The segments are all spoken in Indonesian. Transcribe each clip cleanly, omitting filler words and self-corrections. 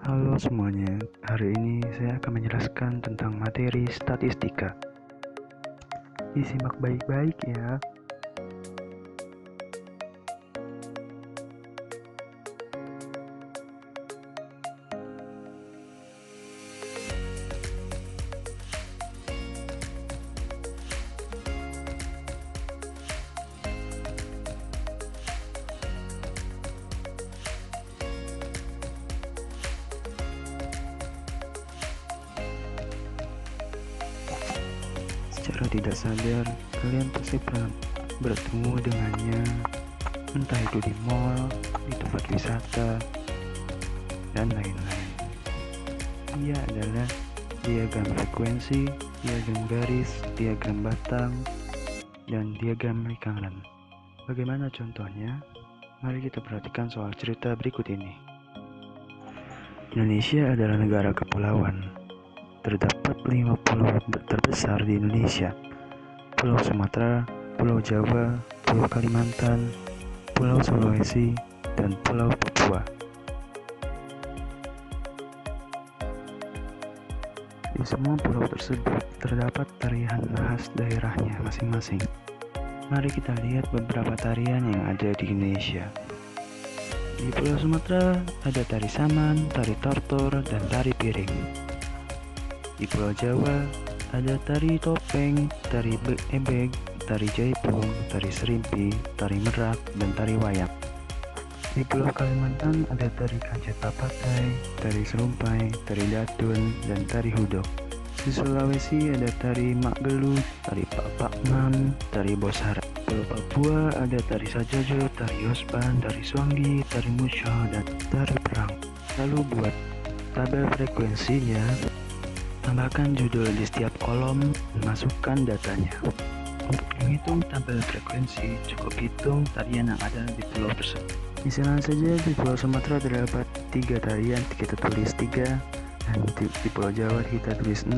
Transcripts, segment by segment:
Halo semuanya, hari ini saya akan menjelaskan tentang materi statistika. Disimak baik-baik ya. Secara tidak sadar, kalian pasti pernah bertemu dengannya, entah itu di mall, di tempat wisata, dan lain-lain. Ia adalah diagram frekuensi, diagram garis, diagram batang, dan diagram lingkaran. Bagaimana contohnya? Mari kita perhatikan soal cerita berikut ini. Indonesia adalah negara kepulauan. Terdapat 5 pulau terbesar di Indonesia: Pulau Sumatera, Pulau Jawa, Pulau Kalimantan, Pulau Sulawesi, dan Pulau Papua. Di semua pulau tersebut terdapat tarian khas daerahnya masing-masing. Mari kita lihat beberapa tarian yang ada di Indonesia. Di Pulau Sumatera ada tari saman, tari tortor, dan tari piring. Di Pulau Jawa ada tari topeng, tari ebeg, tari jaipong, tari serimpi, tari merak, dan tari wayang. Di Pulau Kalimantan ada tari kancet papatai, tari serumpai, tari datun, dan tari hudok. Di Sulawesi ada tari makgelu, tari pakpakman, tari bosara. Di Pulau Papua ada tari sajojo, tari yospan, tari suanggi, tari musyo, dan tari perang. Lalu buat tabel frekuensinya, tambahkan judul di setiap kolom dan masukkan datanya. Untuk menghitung tabel frekuensi, cukup hitung tarian yang ada di pulau tersebut. Misalnya saja di Pulau Sumatera terdapat 3 tarian, kita tulis 3, dan di Pulau Jawa kita tulis 6,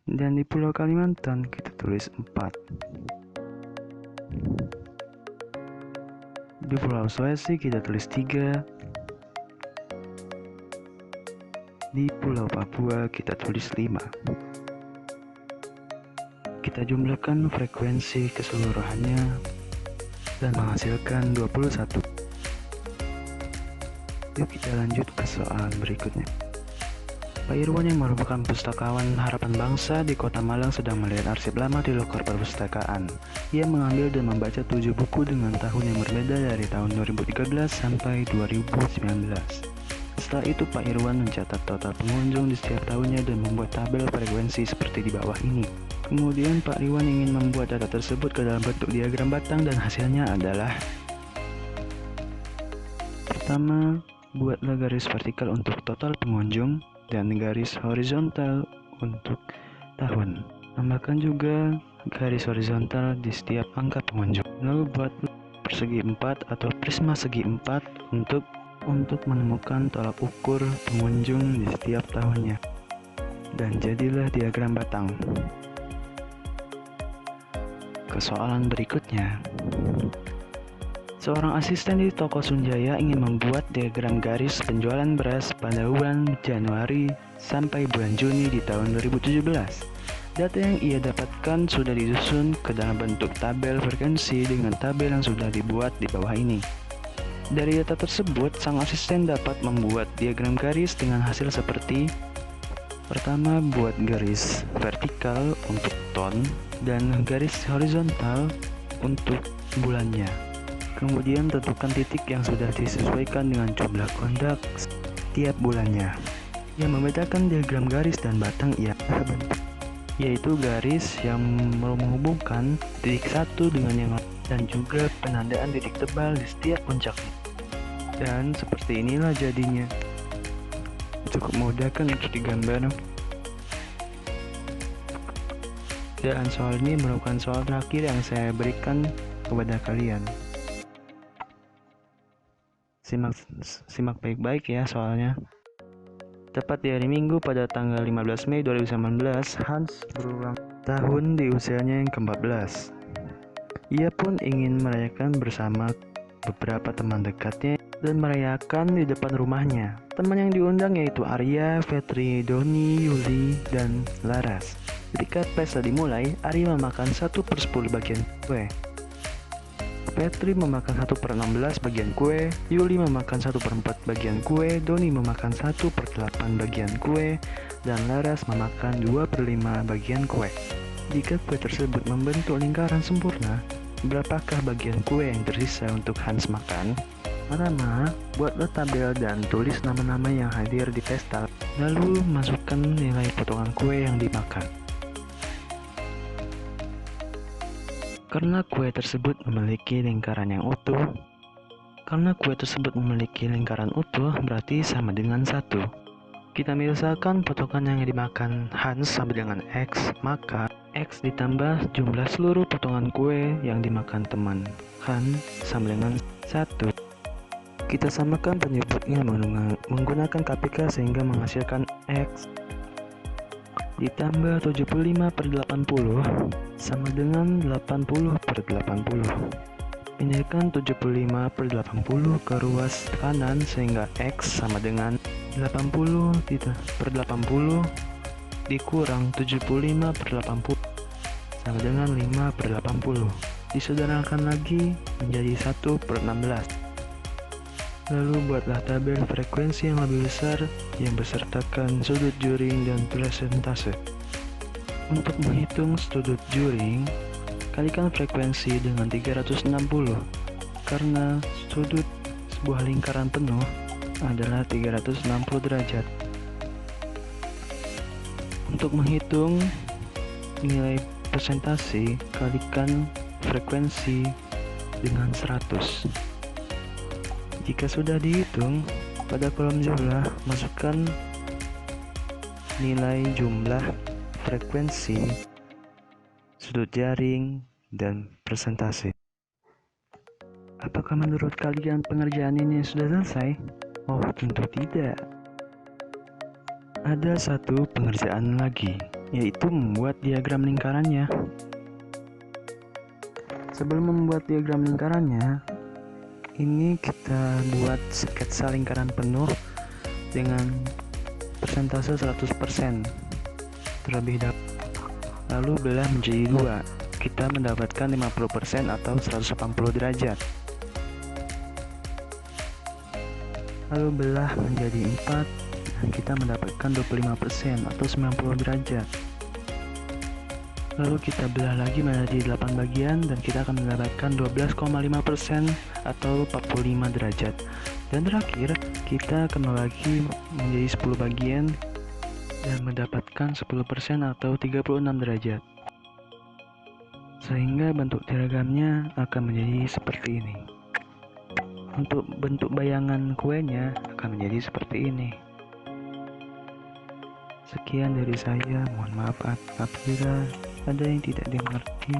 dan di Pulau Kalimantan kita tulis 4. Di Pulau Sulawesi kita tulis 3. Di Pulau Papua kita tulis 5. Kita jumlahkan frekuensi keseluruhannya dan menghasilkan 21. Yuk kita lanjut ke soal berikutnya. Pak Irwan yang merupakan pustakawan harapan bangsa di Kota Malang sedang melihat arsip lama di loker perpustakaan. Ia mengambil dan membaca 7 buku dengan tahun yang berbeda dari tahun 2013 sampai 2019. Setelah itu Pak Irwan mencatat total pengunjung di setiap tahunnya dan membuat tabel frekuensi seperti di bawah ini. Kemudian Pak Irwan ingin membuat data tersebut ke dalam bentuk diagram batang dan hasilnya adalah: pertama, buatlah garis vertikal untuk total pengunjung dan garis horizontal untuk tahun. Tambahkan juga garis horizontal di setiap angka pengunjung. Lalu buat persegi 4 atau prisma segi 4 untuk menemukan tolak ukur pengunjung di setiap tahunnya. Dan jadilah diagram batang. Kesoalan berikutnya. Seorang asisten di toko Sunjaya ingin membuat diagram garis penjualan beras pada bulan Januari sampai bulan Juni di tahun 2017. Data yang ia dapatkan sudah disusun ke dalam bentuk tabel frekuensi dengan tabel yang sudah dibuat di bawah ini. Dari data tersebut, sang asisten dapat membuat diagram garis dengan hasil seperti: pertama, buat garis vertikal untuk ton dan garis horizontal untuk bulannya. Kemudian tentukan titik yang sudah disesuaikan dengan jumlah kontak setiap bulannya. Yang membedakan diagram garis dan batang ialah bentuk, yaitu garis yang menghubungkan titik satu dengan yang lain dan juga penandaan titik tebal di setiap puncaknya. Dan seperti inilah jadinya. Cukup mudah kan untuk digambar. Dan soal ini merupakan soal terakhir yang saya berikan kepada kalian. Simak baik-baik ya soalnya. Tepat di hari Minggu pada tanggal 15 Mei 2019, Hans berulang tahun di usianya yang ke-14. Ia pun ingin merayakan bersama beberapa teman dekatnya dan merayakan di depan rumahnya. Teman yang diundang yaitu Arya, Fetri, Doni, Yuli, dan Laras. Ketika pesta dimulai, Arya memakan 1/10 bagian kue. Fetri memakan 1/16 bagian kue, Yuli memakan 1/4 bagian kue, Doni memakan 1/8 bagian kue, dan Laras memakan 2/5 bagian kue. Jika kue tersebut membentuk lingkaran sempurna, berapakah bagian kue yang tersisa untuk Hans makan? Pertama, buatlah tabel dan tulis nama-nama yang hadir di pesta, lalu masukkan nilai potongan kue yang dimakan. Karena kue tersebut memiliki lingkaran yang utuh, berarti sama dengan 1. Kita misalkan potongan yang dimakan Hans sama dengan X, maka X ditambah jumlah seluruh potongan kue yang dimakan teman Hans sama dengan 1. Kita samakan penyebutnya menggunakan KPK sehingga menghasilkan X ditambah 75/80 sama dengan 80/80. Pindahkan 75/80 ke ruas kanan sehingga X sama dengan 80/80 dikurang 75/80 sama dengan 5/80. Disederhanakan lagi menjadi 1/16. Lalu buatlah tabel frekuensi yang lebih besar yang besertakan sudut juring dan persentase. Untuk menghitung sudut juring, kalikan frekuensi dengan 360 karena sudut sebuah lingkaran penuh adalah 360 derajat. Untuk menghitung nilai persentase, kalikan frekuensi dengan 100. Jika sudah dihitung, pada kolom jumlah masukkan nilai jumlah, frekuensi, sudut jaring, dan persentase. Apakah menurut kalian pengerjaan ini sudah selesai? Oh, tentu tidak. Ada satu pengerjaan lagi, yaitu membuat diagram lingkarannya. Sebelum membuat diagram lingkarannya, ini kita buat sketsa lingkaran penuh dengan persentase 100% terlebih dahulu. Lalu belah menjadi 2. Kita mendapatkan 50% atau 180 derajat. Lalu belah menjadi 4 dan kita mendapatkan 25% atau 90 derajat. Lalu kita belah lagi menjadi 8 bagian dan kita akan mendapatkan 12,5% atau 45 derajat. Dan terakhir, kita akan lagi menjadi 10 bagian dan mendapatkan 10% atau 36 derajat. Sehingga bentuk diagramnya akan menjadi seperti ini. Untuk bentuk bayangan kuenya akan menjadi seperti ini. Sekian dari saya, mohon maaf apabila ada yang tidak dimengerti.